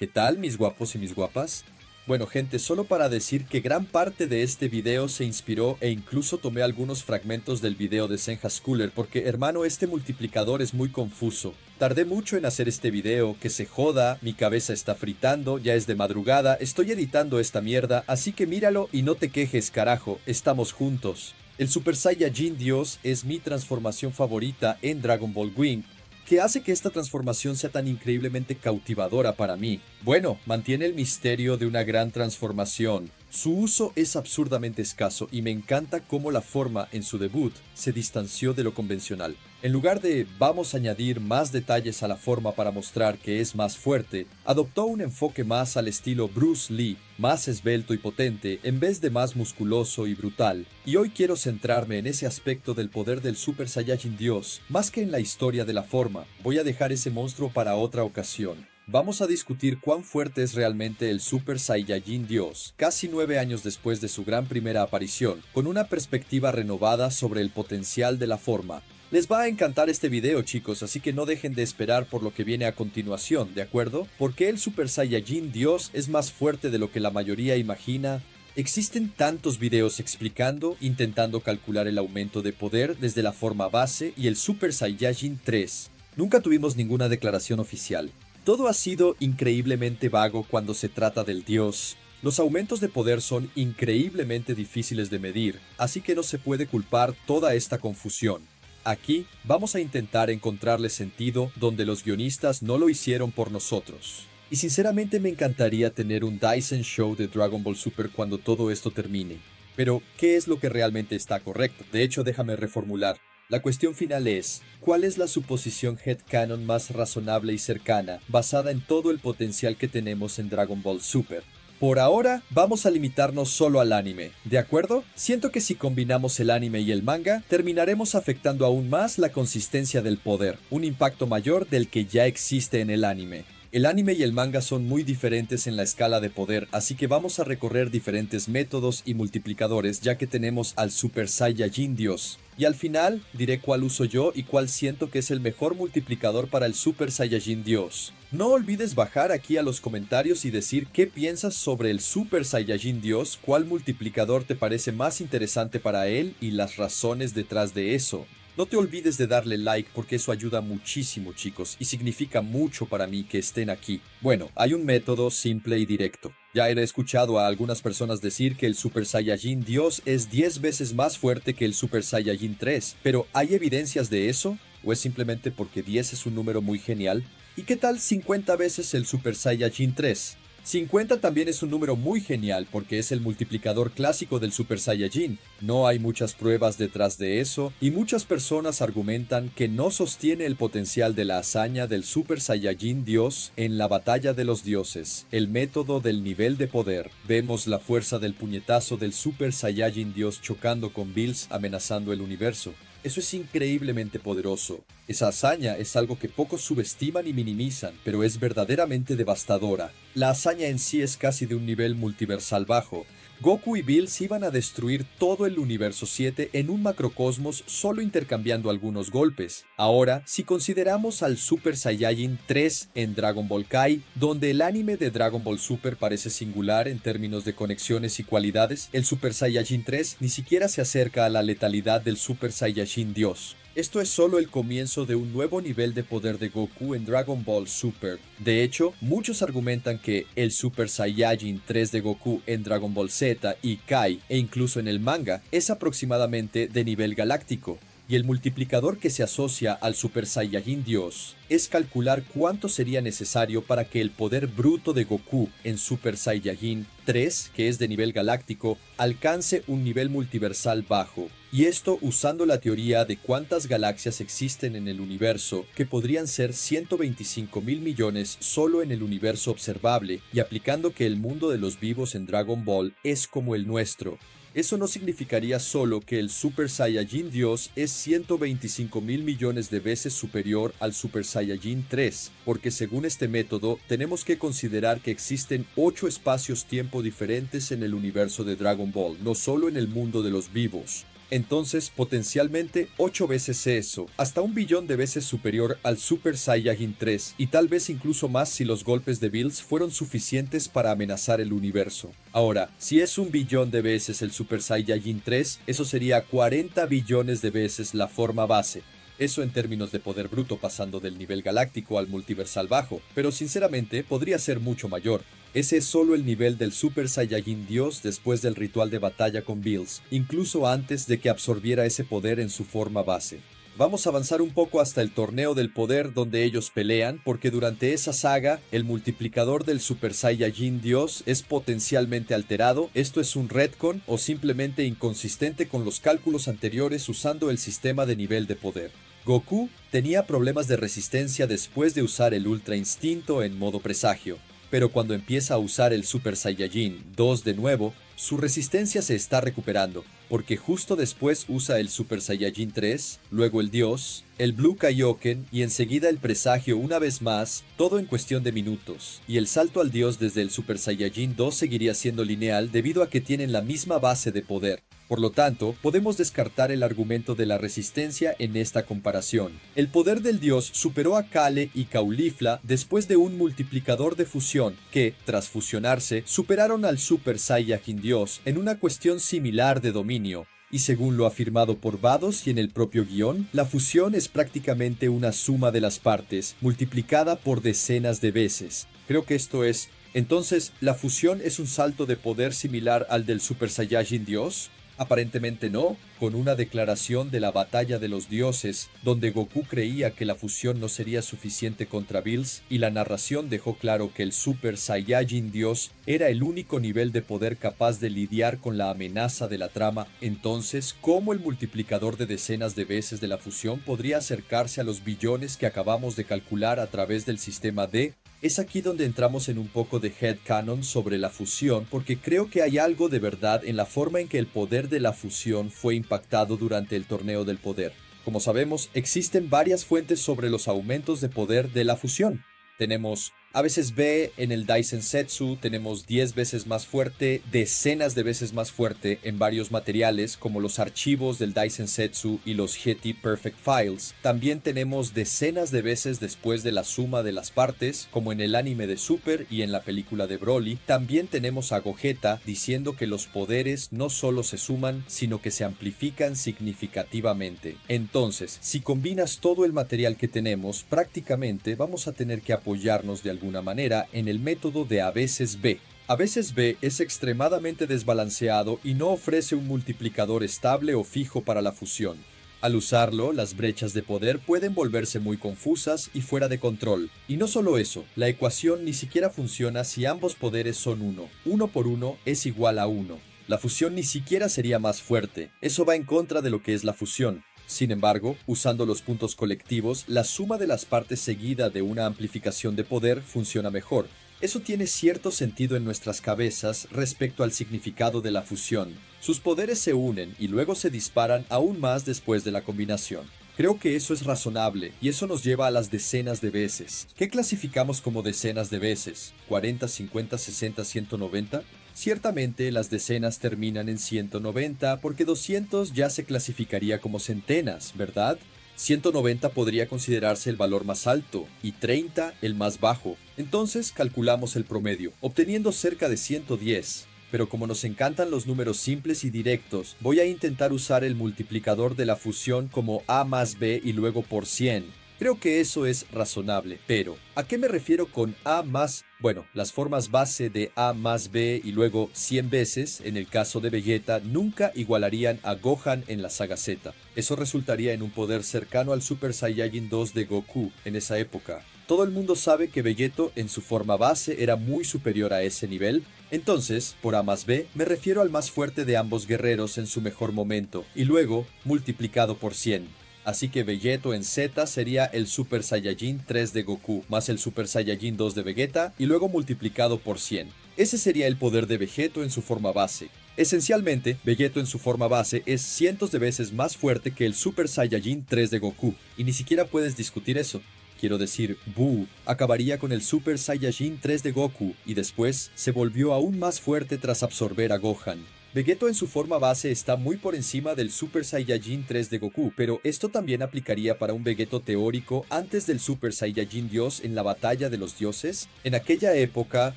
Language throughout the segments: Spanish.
¿Qué tal, mis guapos y mis guapas? Bueno, gente, solo para decir que gran parte de este video se inspiró e incluso tomé algunos fragmentos del video de Senja Schooler porque, hermano, este multiplicador es muy confuso. Tardé mucho en hacer este video, que se joda, mi cabeza está fritando, ya es de madrugada, estoy editando esta mierda, así que míralo y no te quejes, carajo, estamos juntos. El Super Saiyajin Dios es mi transformación favorita en Dragon Ball Wing, que hace que esta transformación sea tan increíblemente cautivadora para mí. Bueno, mantiene el misterio de una gran transformación. Su uso es absurdamente escaso y me encanta cómo la forma en su debut se distanció de lo convencional. En lugar de vamos a añadir más detalles a la forma para mostrar que es más fuerte, adoptó un enfoque más al estilo Bruce Lee, más esbelto y potente en vez de más musculoso y brutal. Y hoy quiero centrarme en ese aspecto del poder del Super Saiyajin Dios, más que en la historia de la forma. Voy a dejar ese monstruo para otra ocasión. Vamos a discutir cuán fuerte es realmente el Super Saiyajin Dios, casi 9 años después de su gran primera aparición, con una perspectiva renovada sobre el potencial de la forma. Les va a encantar este video, chicos, así que no dejen de esperar por lo que viene a continuación, ¿de acuerdo? ¿Por qué el Super Saiyajin Dios es más fuerte de lo que la mayoría imagina? Existen tantos videos explicando, intentando calcular el aumento de poder desde la forma base y el Super Saiyajin 3. Nunca tuvimos ninguna declaración oficial. Todo ha sido increíblemente vago cuando se trata del dios. Los aumentos de poder son increíblemente difíciles de medir, así que no se puede culpar toda esta confusión. Aquí vamos a intentar encontrarle sentido donde los guionistas no lo hicieron por nosotros. Y sinceramente me encantaría tener un Dyson Show de Dragon Ball Super cuando todo esto termine. Pero, ¿qué es lo que realmente está correcto? De hecho, déjame reformular. La cuestión final es, ¿cuál es la suposición headcanon más razonable y cercana, basada en todo el potencial que tenemos en Dragon Ball Super? Por ahora, vamos a limitarnos solo al anime, ¿de acuerdo? Siento que si combinamos el anime y el manga, terminaremos afectando aún más la consistencia del poder, un impacto mayor del que ya existe en el anime. El anime y el manga son muy diferentes en la escala de poder, así que vamos a recorrer diferentes métodos y multiplicadores ya que tenemos al Super Saiyajin Dios. Y al final diré cuál uso yo y cuál siento que es el mejor multiplicador para el Super Saiyajin Dios. No olvides bajar aquí a los comentarios y decir qué piensas sobre el Super Saiyajin Dios, cuál multiplicador te parece más interesante para él y las razones detrás de eso. No te olvides de darle like porque eso ayuda muchísimo, chicos, y significa mucho para mí que estén aquí. Bueno, hay un método simple y directo. Ya he escuchado a algunas personas decir que el Super Saiyajin Dios es 10 veces más fuerte que el Super Saiyajin 3, pero ¿hay evidencias de eso? ¿O es simplemente porque 10 es un número muy genial? ¿Y qué tal 50 veces el Super Saiyajin 3? 50 también es un número muy genial porque es el multiplicador clásico del Super Saiyajin. No hay muchas pruebas detrás de eso y muchas personas argumentan que no sostiene el potencial de la hazaña del Super Saiyajin Dios en la batalla de los dioses, el método del nivel de poder. Vemos la fuerza del puñetazo del Super Saiyajin Dios chocando con Bills amenazando el universo. Eso es increíblemente poderoso. Esa hazaña es algo que pocos subestiman y minimizan, pero es verdaderamente devastadora. La hazaña en sí es casi de un nivel multiversal bajo. Goku y Bills iban a destruir todo el universo 7 en un macrocosmos solo intercambiando algunos golpes. Ahora, si consideramos al Super Saiyajin 3 en Dragon Ball Kai, donde el anime de Dragon Ball Super parece singular en términos de conexiones y cualidades, el Super Saiyajin 3 ni siquiera se acerca a la letalidad del Super Saiyajin Dios. Esto es solo el comienzo de un nuevo nivel de poder de Goku en Dragon Ball Super. De hecho, muchos argumentan que el Super Saiyajin 3 de Goku en Dragon Ball Z y Kai, e incluso en el manga, es aproximadamente de nivel galáctico. Y el multiplicador que se asocia al Super Saiyajin Dios es calcular cuánto sería necesario para que el poder bruto de Goku en Super Saiyajin 3, que es de nivel galáctico, alcance un nivel multiversal bajo. Y esto usando la teoría de cuántas galaxias existen en el universo, que podrían ser 125.000 millones solo en el universo observable, y aplicando que el mundo de los vivos en Dragon Ball es como el nuestro. Eso no significaría solo que el Super Saiyajin Dios es 125.000 millones de veces superior al Super Saiyajin 3, porque según este método tenemos que considerar que existen 8 espacios-tiempo diferentes en el universo de Dragon Ball, no solo en el mundo de los vivos. Entonces, potencialmente 8 veces eso, hasta 1 billón de veces superior al Super Saiyajin 3, y tal vez incluso más si los golpes de Bills fueron suficientes para amenazar el universo. Ahora, si es 1 billón de veces el Super Saiyajin 3, eso sería 40 billones de veces la forma base. Eso en términos de poder bruto pasando del nivel galáctico al multiversal bajo, pero sinceramente podría ser mucho mayor. Ese es solo el nivel del Super Saiyajin Dios después del ritual de batalla con Bills, incluso antes de que absorbiera ese poder en su forma base. Vamos a avanzar un poco hasta el torneo del poder donde ellos pelean, porque durante esa saga, el multiplicador del Super Saiyajin Dios es potencialmente alterado. Esto es un retcon o simplemente inconsistente con los cálculos anteriores usando el sistema de nivel de poder. Goku tenía problemas de resistencia después de usar el Ultra Instinto en modo presagio, pero cuando empieza a usar el Super Saiyajin 2 de nuevo, su resistencia se está recuperando, porque justo después usa el Super Saiyajin 3, luego el Dios, el Blue Kaioken y enseguida el presagio una vez más, todo en cuestión de minutos, y el salto al Dios desde el Super Saiyajin 2 seguiría siendo lineal debido a que tienen la misma base de poder. Por lo tanto, podemos descartar el argumento de la resistencia en esta comparación. El poder del dios superó a Kale y Caulifla después de un multiplicador de fusión que, tras fusionarse, superaron al Super Saiyajin Dios en una cuestión similar de dominio. Y según lo afirmado por Vados y en el propio guión, la fusión es prácticamente una suma de las partes, multiplicada por decenas de veces. Creo que esto es... Entonces, ¿la fusión es un salto de poder similar al del Super Saiyajin Dios? Aparentemente no, con una declaración de la batalla de los dioses, donde Goku creía que la fusión no sería suficiente contra Bills, y la narración dejó claro que el Super Saiyajin Dios era el único nivel de poder capaz de lidiar con la amenaza de la trama. Entonces, ¿cómo el multiplicador de decenas de veces de la fusión podría acercarse a los billones que acabamos de calcular a través del sistema D? Es aquí donde entramos en un poco de headcanon sobre la fusión, porque creo que hay algo de verdad en la forma en que el poder de la fusión fue impactado durante el torneo del poder. Como sabemos, existen varias fuentes sobre los aumentos de poder de la fusión. Tenemos a veces B en el Daisensetsu, tenemos 10 veces más fuerte, decenas de veces más fuerte en varios materiales como los archivos del Daisensetsu y los GT Perfect Files. También tenemos decenas de veces después de la suma de las partes, como en el anime de Super y en la película de Broly. También tenemos a Gogeta diciendo que los poderes no solo se suman, sino que se amplifican significativamente. Entonces, si combinas todo el material que tenemos, prácticamente vamos a tener que apoyarnos de alguna manera en el método de a veces B. A veces B es extremadamente desbalanceado y no ofrece un multiplicador estable o fijo para la fusión. Al usarlo, las brechas de poder pueden volverse muy confusas y fuera de control. Y no solo eso, la ecuación ni siquiera funciona si ambos poderes son 1. 1 por 1 es igual a 1. La fusión ni siquiera sería más fuerte. Eso va en contra de lo que es la fusión. Sin embargo, usando los puntos colectivos, la suma de las partes seguida de una amplificación de poder funciona mejor. Eso tiene cierto sentido en nuestras cabezas respecto al significado de la fusión. Sus poderes se unen y luego se disparan aún más después de la combinación. Creo que eso es razonable y eso nos lleva a las decenas de veces. ¿Qué clasificamos como decenas de veces? ¿40, 50, 60, 190? Ciertamente las decenas terminan en 190 porque 200 ya se clasificaría como centenas, ¿verdad? 190 podría considerarse el valor más alto y 30 el más bajo. Entonces calculamos el promedio, obteniendo cerca de 110. Pero como nos encantan los números simples y directos, voy a intentar usar el multiplicador de la fusión como A más B y luego por 100. Creo que eso es razonable, pero ¿a qué me refiero con A más? Bueno, las formas base de A más B y luego 100 veces, en el caso de Vegeta, nunca igualarían a Gohan en la saga Z. Eso resultaría en un poder cercano al Super Saiyajin 2 de Goku en esa época. Todo el mundo sabe que Vegeto en su forma base era muy superior a ese nivel. Entonces, por A más B, me refiero al más fuerte de ambos guerreros en su mejor momento, y luego multiplicado por 100. Así que Vegeto en Z sería el Super Saiyajin 3 de Goku, más el Super Saiyajin 2 de Vegeta, y luego multiplicado por 100. Ese sería el poder de Vegeto en su forma base. Esencialmente, Vegeto en su forma base es cientos de veces más fuerte que el Super Saiyajin 3 de Goku, y ni siquiera puedes discutir eso. Quiero decir, Buu acabaría con el Super Saiyajin 3 de Goku y después se volvió aún más fuerte tras absorber a Gohan. Vegeto en su forma base está muy por encima del Super Saiyajin 3 de Goku, pero esto también aplicaría para un Vegeto teórico antes del Super Saiyajin Dios en la batalla de los dioses. En aquella época,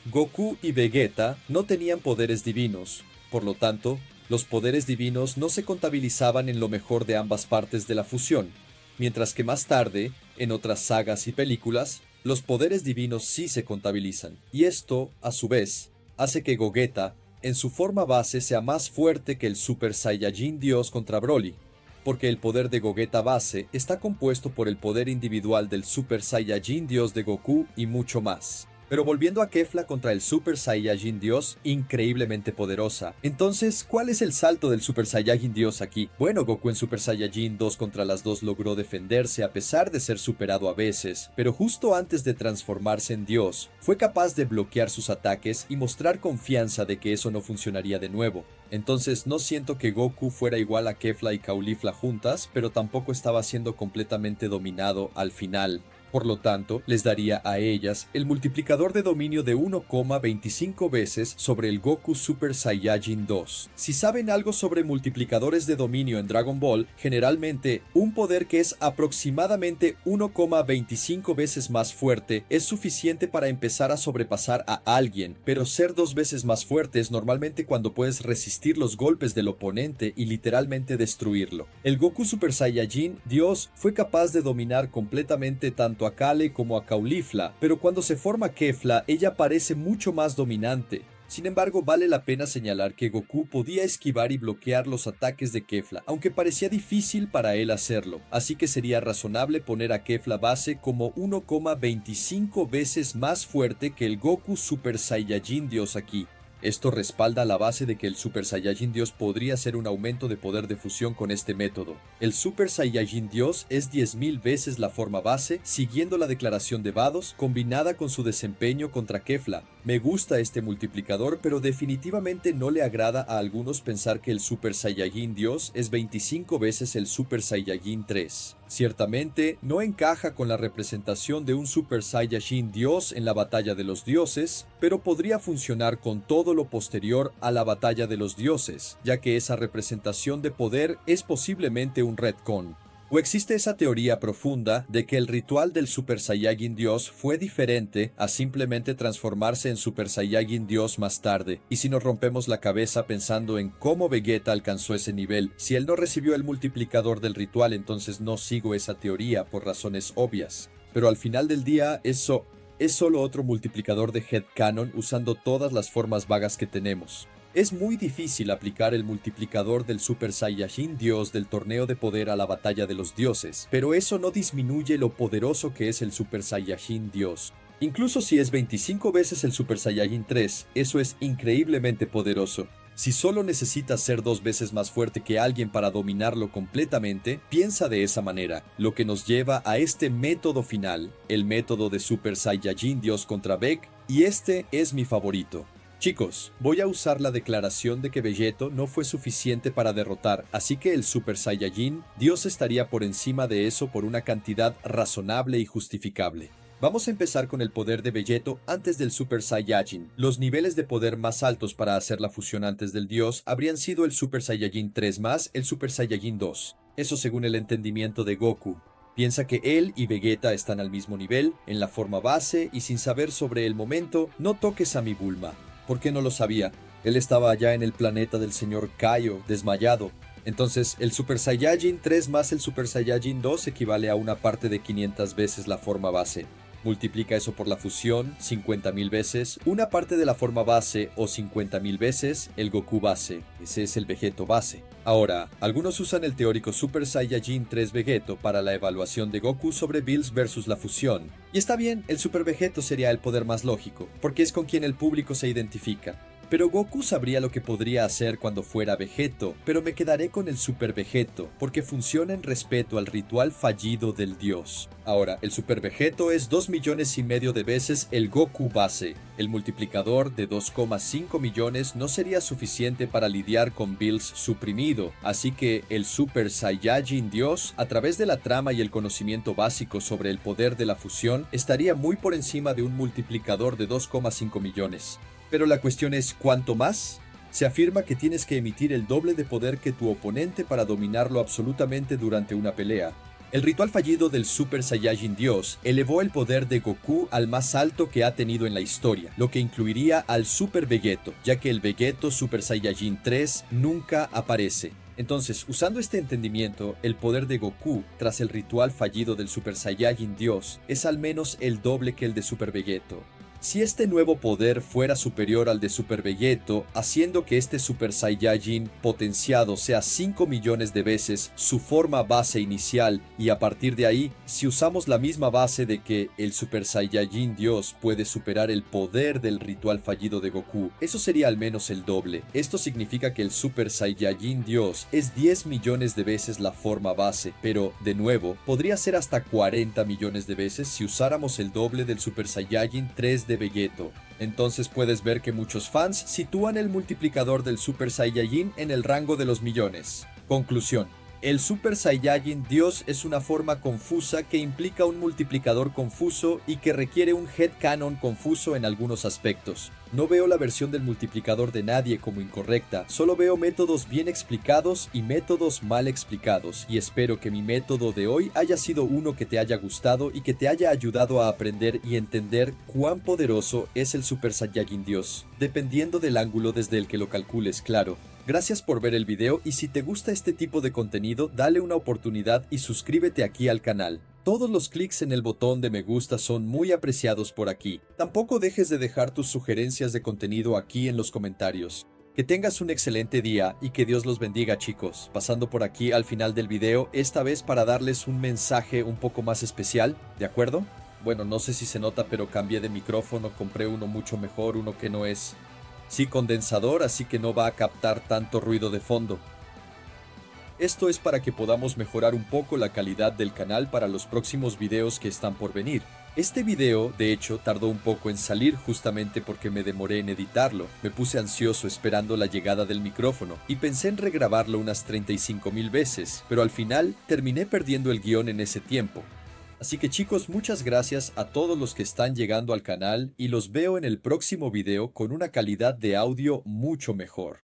Goku y Vegeta no tenían poderes divinos, por lo tanto, los poderes divinos no se contabilizaban en lo mejor de ambas partes de la fusión, mientras que más tarde, en otras sagas y películas, los poderes divinos sí se contabilizan, y esto, a su vez, hace que Gogeta en su forma base sea más fuerte que el Super Saiyajin Dios contra Broly, porque el poder de Gogeta base está compuesto por el poder individual del Super Saiyajin Dios de Goku y mucho más. Pero volviendo a Kefla contra el Super Saiyajin Dios, increíblemente poderosa. Entonces, ¿cuál es el salto del Super Saiyajin Dios aquí? Bueno, Goku en Super Saiyajin 2 contra las dos logró defenderse a pesar de ser superado a veces, pero justo antes de transformarse en Dios, fue capaz de bloquear sus ataques y mostrar confianza de que eso no funcionaría de nuevo. Entonces no siento que Goku fuera igual a Kefla y Caulifla juntas, pero tampoco estaba siendo completamente dominado al final. Por lo tanto, les daría a ellas el multiplicador de dominio de 1,25 veces sobre el Goku Super Saiyajin 2. Si saben algo sobre multiplicadores de dominio en Dragon Ball, generalmente un poder que es aproximadamente 1,25 veces más fuerte es suficiente para empezar a sobrepasar a alguien, pero ser 2 veces más fuerte es normalmente cuando puedes resistir los golpes del oponente y literalmente destruirlo. El Goku Super Saiyajin Dios fue capaz de dominar completamente tanto a Kale como a Caulifla, pero cuando se forma Kefla, ella parece mucho más dominante. Sin embargo, vale la pena señalar que Goku podía esquivar y bloquear los ataques de Kefla, aunque parecía difícil para él hacerlo, así que sería razonable poner a Kefla base como 1,25 veces más fuerte que el Goku Super Saiyajin Dios aquí. Esto respalda la base de que el Super Saiyajin Dios podría ser un aumento de poder de fusión con este método. El Super Saiyajin Dios es 10.000 veces la forma base, siguiendo la declaración de Vados, combinada con su desempeño contra Kefla. Me gusta este multiplicador, pero definitivamente no le agrada a algunos pensar que el Super Saiyajin Dios es 25 veces el Super Saiyajin 3. Ciertamente, no encaja con la representación de un Super Saiyajin Dios en la batalla de los dioses, pero podría funcionar con todo lo posterior a la batalla de los dioses, ya que esa representación de poder es posiblemente un retcon. ¿O existe esa teoría profunda de que el ritual del Super Saiyajin Dios fue diferente a simplemente transformarse en Super Saiyajin Dios más tarde? Y si nos rompemos la cabeza pensando en cómo Vegeta alcanzó ese nivel, si él no recibió el multiplicador del ritual, entonces no sigo esa teoría por razones obvias. Pero al final del día, eso es solo otro multiplicador de headcanon usando todas las formas vagas que tenemos. Es muy difícil aplicar el multiplicador del Super Saiyajin Dios del torneo de poder a la batalla de los dioses, pero eso no disminuye lo poderoso que es el Super Saiyajin Dios. Incluso si es 25 veces el Super Saiyajin 3, eso es increíblemente poderoso. Si solo necesitas ser 2 veces más fuerte que alguien para dominarlo completamente, piensa de esa manera, lo que nos lleva a este método final, el método de Super Saiyajin Dios contra Veg, y este es mi favorito. Chicos, voy a usar la declaración de que Vegeto no fue suficiente para derrotar, así que el Super Saiyajin Dios estaría por encima de eso por una cantidad razonable y justificable. Vamos a empezar con el poder de Vegeto antes del Super Saiyajin. Los niveles de poder más altos para hacer la fusión antes del dios habrían sido el Super Saiyajin 3 más el Super Saiyajin 2. Eso según el entendimiento de Goku. Piensa que él y Vegeta están al mismo nivel, en la forma base, y sin saber sobre el momento, no toques a mi Bulma. ¿Por qué no lo sabía? Él estaba allá en el planeta del señor Kaio, desmayado. Entonces, el Super Saiyajin 3 más el Super Saiyajin 2 equivale a una parte de 500 veces la forma base. Multiplica eso por la fusión, 50.000 veces, una parte de la forma base o 50.000 veces el Goku base. Ese es el Vegeto base. Ahora, algunos usan el teórico Super Saiyajin 3 Vegeto para la evaluación de Goku sobre Bills versus la fusión. Y está bien, el Super Vegeto sería el poder más lógico, porque es con quien el público se identifica. Pero Goku sabría lo que podría hacer cuando fuera Vegeto, pero me quedaré con el Super Vegeto, porque funciona en respeto al ritual fallido del dios. Ahora, el Super Vegeto es 2,5 millones de veces el Goku base. El multiplicador de 2,5 millones no sería suficiente para lidiar con Bills suprimido, así que el Super Saiyajin Dios, a través de la trama y el conocimiento básico sobre el poder de la fusión, estaría muy por encima de un multiplicador de 2,5 millones. Pero la cuestión es, ¿cuánto más? Se afirma que tienes que emitir el doble de poder que tu oponente para dominarlo absolutamente durante una pelea. El ritual fallido del Super Saiyajin Dios elevó el poder de Goku al más alto que ha tenido en la historia, lo que incluiría al Super Vegeto, ya que el Vegeto Super Saiyajin 3 nunca aparece. Entonces, usando este entendimiento, el poder de Goku, tras el ritual fallido del Super Saiyajin Dios, es al menos el doble que el de Super Vegeto. Si este nuevo poder fuera superior al de Super Vegeto, haciendo que este Super Saiyajin potenciado sea 5 millones de veces su forma base inicial, y a partir de ahí, si usamos la misma base de que el Super Saiyajin Dios puede superar el poder del ritual fallido de Goku, eso sería al menos el doble. Esto significa que el Super Saiyajin Dios es 10 millones de veces la forma base, pero, de nuevo, podría ser hasta 40 millones de veces si usáramos el doble del Super Saiyajin 3 de Vegeto. Entonces puedes ver que muchos fans sitúan el multiplicador del Super Saiyajin en el rango de los millones. Conclusión. El Super Saiyajin Dios es una forma confusa que implica un multiplicador confuso y que requiere un headcanon confuso en algunos aspectos. No veo la versión del multiplicador de nadie como incorrecta, solo veo métodos bien explicados y métodos mal explicados, y espero que mi método de hoy haya sido uno que te haya gustado y que te haya ayudado a aprender y entender cuán poderoso es el Super Saiyajin Dios, dependiendo del ángulo desde el que lo calcules, claro. Gracias por ver el video, y si te gusta este tipo de contenido, dale una oportunidad y suscríbete aquí al canal. Todos los clics en el botón de me gusta son muy apreciados por aquí. Tampoco dejes de dejar tus sugerencias de contenido aquí en los comentarios. Que tengas un excelente día y que Dios los bendiga, chicos. Pasando por aquí al final del video, esta vez para darles un mensaje un poco más especial, ¿de acuerdo? Bueno, no sé si se nota, pero cambié de micrófono, compré uno mucho mejor, uno que no es condensador, así que no va a captar tanto ruido de fondo. Esto es para que podamos mejorar un poco la calidad del canal para los próximos videos que están por venir. Este video, de hecho, tardó un poco en salir justamente porque me demoré en editarlo. Me puse ansioso esperando la llegada del micrófono y pensé en regrabarlo unas 35,000 veces, pero al final terminé perdiendo el guión en ese tiempo. Así que chicos, muchas gracias a todos los que están llegando al canal y los veo en el próximo video con una calidad de audio mucho mejor.